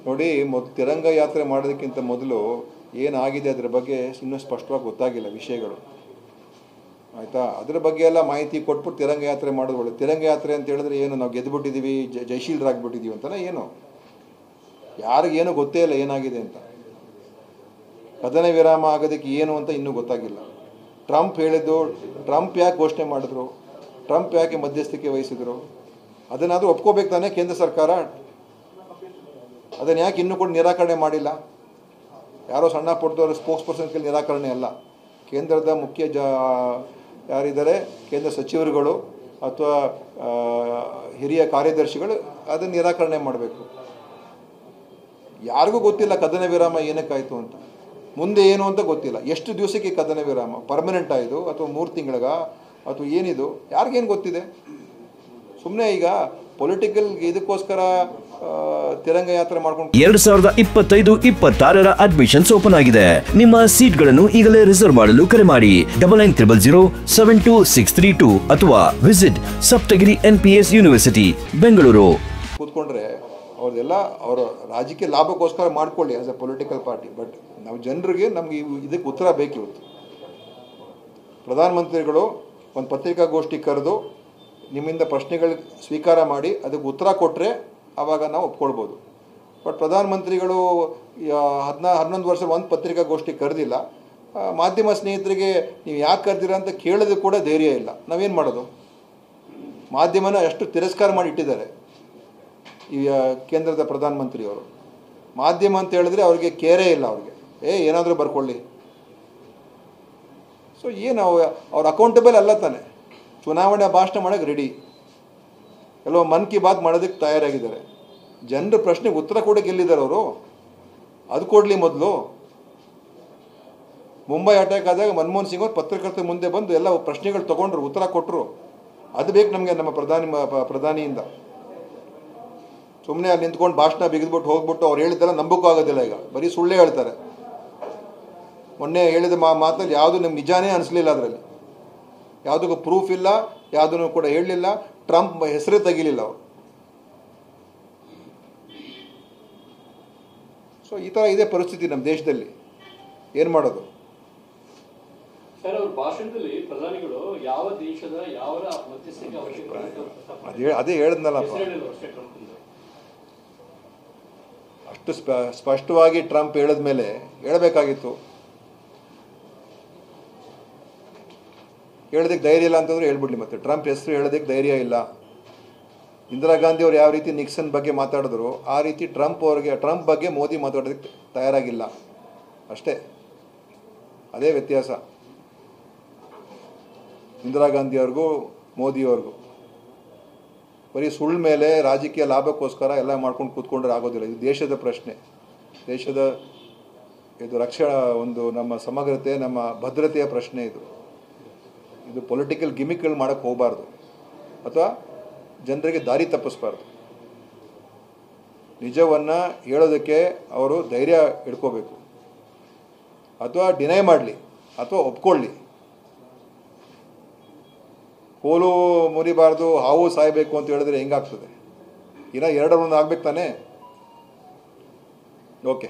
ನೋಡಿ, ತಿರಂಗ ಯಾತ್ರೆ ಮಾಡೋದಕ್ಕಿಂತ ಮೊದಲು ಏನಾಗಿದೆ ಅದರ ಬಗ್ಗೆ ಇನ್ನೂ ಸ್ಪಷ್ಟವಾಗಿ ಗೊತ್ತಾಗಿಲ್ಲ ವಿಷಯಗಳು, ಆಯಿತಾ? ಅದರ ಬಗ್ಗೆ ಎಲ್ಲ ಮಾಹಿತಿ ಕೊಟ್ಬಿಟ್ಟು ತಿರಂಗ ಯಾತ್ರೆ ಮಾಡೋದು ಒಳ್ಳೆ. ತಿರಂಗ ಯಾತ್ರೆ ಅಂತ ಹೇಳಿದ್ರೆ ಏನು, ನಾವು ಗೆದ್ದುಬಿಟ್ಟಿದ್ದೀವಿ, ಜಯಶೀಲರಾಗ್ಬಿಟ್ಟಿದ್ದೀವಿ ಅಂತಲೇ? ಏನು, ಯಾರಿಗೇನು ಗೊತ್ತೇ ಇಲ್ಲ ಏನಾಗಿದೆ ಅಂತ. ಕದನ ವಿರಾಮ ಆಗೋದಕ್ಕೆ ಏನು ಅಂತ ಇನ್ನೂ ಗೊತ್ತಾಗಿಲ್ಲ. ಟ್ರಂಪ್ ಹೇಳಿದ್ದು, ಟ್ರಂಪ್ ಯಾಕೆ ಘೋಷಣೆ ಮಾಡಿದ್ರು, ಟ್ರಂಪ್ ಯಾಕೆ ಮಧ್ಯಸ್ಥಿಕೆ ವಹಿಸಿದ್ರು, ಅದನ್ನಾದರೂ ಒಪ್ಕೋಬೇಕು ತಾನೇ ಕೇಂದ್ರ ಸರ್ಕಾರ? ಅದನ್ನು ಯಾಕೆ ಇನ್ನೂ ಕೂಡ ನಿರಾಕರಣೆ ಮಾಡಿಲ್ಲ? ಯಾರೋ ಸಣ್ಣ ಪುಟ್ಟದವರು ಸ್ಪೋಕ್ಸ್ ಪರ್ಸನ್ ಕೈಲಿ ನಿರಾಕರಣೆ ಅಲ್ಲ. ಕೇಂದ್ರದ ಮುಖ್ಯ ಯಾರಿದ್ದಾರೆ, ಕೇಂದ್ರ ಸಚಿವರುಗಳು ಅಥವಾ ಹಿರಿಯ ಕಾರ್ಯದರ್ಶಿಗಳು ಅದನ್ನು ನಿರಾಕರಣೆ ಮಾಡಬೇಕು. ಯಾರಿಗೂ ಗೊತ್ತಿಲ್ಲ ಕದನ ವಿರಾಮ ಏನಕ್ಕಾಯಿತು ಅಂತ, ಮುಂದೆ ಏನು ಅಂತ ಗೊತ್ತಿಲ್ಲ. ಎಷ್ಟು ದಿವಸಕ್ಕೆ ಕದನ ವಿರಾಮ, ಪರ್ಮನೆಂಟ್ ಆಯಿತು ಅಥವಾ 3 ತಿಂಗಳಿಗ ಅಥವಾ ಏನಿದು, ಯಾರಿಗೇನು ಗೊತ್ತಿದೆ? ಸುಮ್ಮನೆ ಈಗ ಪೊಲಿಟಿಕಲ್ ಇದಕ್ಕೋಸ್ಕರ ತಿರಂಗ ಯಾತ್ರೆ ಮಾಡ್ಕೊಂಡು 2025-26 ಅಡ್ಮಿಷನ್ಸ್ ಓಪನ್ ಆಗಿದೆ. ನಿಮ್ಮ ಸೀಟ್ಗಳನ್ನು ಈಗಲೇ ರಿಸರ್ವ್ ಮಾಡಲು ಕರೆ ಮಾಡಿ 9900072632 ಅಥವಾ visit Saptagiri NPS university Bengaluru. ಕೂತ್ಕೊಂಡ್ರೆ ಅವ್ರದ್ದೆಲ್ಲ ಅವರ ರಾಜಕೀಯ ಲಾಭಕ್ಕೋಸ್ಕರ ಮಾಡ್ಕೊಳ್ಳಿ as A political party. But ನಾವು ಜನರಿಗೆ ನಮ್ಗೆ ಇದಕ್ಕೆ ಉತ್ತರ ಬೇಕಿವತ್ತು. ಪ್ರಧಾನಮಂತ್ರಿಗಳು ಒಂದು ಪತ್ರಿಕಾಗೋಷ್ಠಿ ಕರೆದು ನಿಮ್ಮಿಂದ ಪ್ರಶ್ನೆಗಳು ಸ್ವೀಕಾರ ಮಾಡಿ ಅದಕ್ಕೆ ಉತ್ತರ ಕೊಟ್ಟರೆ ಆವಾಗ ನಾವು ಒಪ್ಕೊಳ್ಬೋದು. ಬಟ್ ಪ್ರಧಾನಮಂತ್ರಿಗಳು 11 ವರ್ಷ ಒಂದು ಪತ್ರಿಕಾಗೋಷ್ಠಿ ಕರೆದಿಲ್ಲ. ಮಾಧ್ಯಮ ಸ್ನೇಹಿತರಿಗೆ ನೀವು ಯಾಕೆ ಕರೆದಿರ ಅಂತ ಕೇಳೋದು ಕೂಡ ಧೈರ್ಯ ಇಲ್ಲ. ನಾವೇನು ಮಾಡೋದು? ಮಾಧ್ಯಮನ ಎಷ್ಟು ತಿರಸ್ಕಾರ ಮಾಡಿ ಇಟ್ಟಿದ್ದಾರೆ ಈ ಕೇಂದ್ರದ ಪ್ರಧಾನಮಂತ್ರಿಯವರು. ಮಾಧ್ಯಮ ಅಂತ ಹೇಳಿದ್ರೆ ಅವ್ರಿಗೆ ಕೇರೇ ಇಲ್ಲ, ಅವ್ರಿಗೆ ಏನಾದರೂ ಬರ್ಕೊಳ್ಳಿ. ಸೊ ಏನು ಅವ್ರು ಅಕೌಂಟಬಲ್ ಅಲ್ಲ ತಾನೆ. ಚುನಾವಣೆ ಭಾಷಣ ಮಾಡೋಕ್ಕೆ ರೆಡಿ, ಕೆಲವು ಮನ್ ಕಿ ಬಾತ್ ಮಾಡೋದಕ್ಕೆ ತಯಾರಾಗಿದ್ದಾರೆ. ಜನರ ಪ್ರಶ್ನೆಗೆ ಉತ್ತರ ಕೊಡೋಕೆ ಎಲ್ಲಿದ್ದಾರೆ ಅವರು? ಅದು ಕೊಡಲಿ ಮೊದಲು. ಮುಂಬೈ ಅಟ್ಯಾಕ್ ಆದಾಗ ಮನಮೋಹನ್ ಸಿಂಗ್ ಅವರು ಪತ್ರಕರ್ತರ ಮುಂದೆ ಬಂದು ಎಲ್ಲ ಪ್ರಶ್ನೆಗಳು ತೊಗೊಂಡ್ರು, ಉತ್ತರ ಕೊಟ್ಟರು. ಅದು ಬೇಕು ನಮಗೆ ನಮ್ಮ ಪ್ರಧಾನಿಯಿಂದ. ಸುಮ್ಮನೆ ಅಲ್ಲಿ ನಿಂತ್ಕೊಂಡು ಭಾಷಣ ಬಿಗಿದ್ಬಿಟ್ಟು ಹೋಗ್ಬಿಟ್ಟು ಅವ್ರು ಹೇಳಿದ್ದೆಲ್ಲ ನಂಬಕ್ಕೂ ಆಗೋದಿಲ್ಲ. ಈಗ ಬರೀ ಸುಳ್ಳೇ ಹೇಳ್ತಾರೆ. ಮೊನ್ನೆ ಹೇಳಿದ ಮಾತಲ್ಲಿ ಯಾವುದು ನಮ್ಗೆ ನಿಜಾನೇ ಅನಿಸ್ಲಿಲ್ಲ. ಅದರಲ್ಲಿ ಯಾವುದಕ್ಕೂ ಪ್ರೂಫ್ ಇಲ್ಲ, ಯಾವುದನ್ನು ಕೂಡ ಹೇಳಲಿಲ್ಲ. ಟ್ರಂಪ್ ಹೆಸರೇ ತೆಗಿಲಿಲ್ಲ ಅವರು. ಸೊ ಈ ಥರ ಇದೆ ಪರಿಸ್ಥಿತಿ ನಮ್ಮ ದೇಶದಲ್ಲಿ. ಏನು ಮಾಡೋದು? ಸರ್, ಅವ್ರ ಭಾಷಣದಲ್ಲಿ ಪ್ರಧಾನಿಗಳು ಯಾವ ದೇಶದ ಯಾವ ಮಧ್ಯಸ್ಥಿಕೆ ಅವಶ್ಯಕತೆ ಅದೇ ಹೇಳಿದ್ನಲ್ಲಪ್ಪ, ಅಷ್ಟು ಸ್ಪಷ್ಟವಾಗಿ ಟ್ರಂಪ್ ಹೇಳಿದ ಮೇಲೆ ಹೇಳಬೇಕಾಗಿತ್ತು. ಹೇಳೋದಕ್ಕೆ ಧೈರ್ಯ ಇಲ್ಲ ಅಂತಂದ್ರೆ ಹೇಳ್ಬಿಡ್ಲಿ. ಮತ್ತೆ ಟ್ರಂಪ್ ಹೆಸರು ಹೇಳೋದಕ್ಕೆ ಧೈರ್ಯ ಇಲ್ಲ. ಇಂದಿರಾ ಗಾಂಧಿ ಅವ್ರು ಯಾವ ರೀತಿ ನಿಕ್ಸನ್ ಬಗ್ಗೆ ಮಾತಾಡಿದ್ರು ಆ ರೀತಿ ಟ್ರಂಪ್ ಬಗ್ಗೆ ಮೋದಿ ಮಾತಾಡೋದಕ್ಕೆ ತಯಾರಾಗಿಲ್ಲ ಅಷ್ಟೇ. ಅದೇ ವ್ಯತ್ಯಾಸ ಇಂದಿರಾ ಗಾಂಧಿಯವ್ರಿಗೂ ಮೋದಿಯವ್ರಿಗೂ. ಬರೀ ಸುಳ್ಳು ಮೇಲೆ ರಾಜಕೀಯ ಲಾಭಕ್ಕೋಸ್ಕರ ಎಲ್ಲ ಮಾಡ್ಕೊಂಡು ಕೂತ್ಕೊಂಡ್ರೆ ಆಗೋದಿಲ್ಲ. ಇದು ದೇಶದ ಪ್ರಶ್ನೆ, ದೇಶದ ಇದು ರಕ್ಷಣಾ, ಒಂದು ನಮ್ಮ ಸಮಗ್ರತೆ, ನಮ್ಮ ಭದ್ರತೆಯ ಪ್ರಶ್ನೆ. ಇದು ಪೊಲಿಟಿಕಲ್ ಗಿಮಿಕ್ಗಳು ಮಾಡೋಕ್ಕೆ ಹೋಗಬಾರ್ದು ಅಥವಾ ಜನರಿಗೆ ದಾರಿ ತಪ್ಪಿಸ್ಬಾರ್ದು. ನಿಜವನ್ನು ಹೇಳೋದಕ್ಕೆ ಅವರು ಧೈರ್ಯ ಇಟ್ಕೋಬೇಕು. ಅಥವಾ ಡಿನೈ ಮಾಡಲಿ ಅಥವಾ ಒಪ್ಕೊಳ್ಳಿ. ಕೋಲು ಮುರಿಬಾರ್ದು, ಹಾವು ಸಾಯಬೇಕು ಅಂತ ಹೇಳಿದ್ರೆ ಹೆಂಗಾಗ್ತದೆ? ಇನ್ನು 2 ಆಗಬೇಕು ತಾನೇ. ಓಕೆ.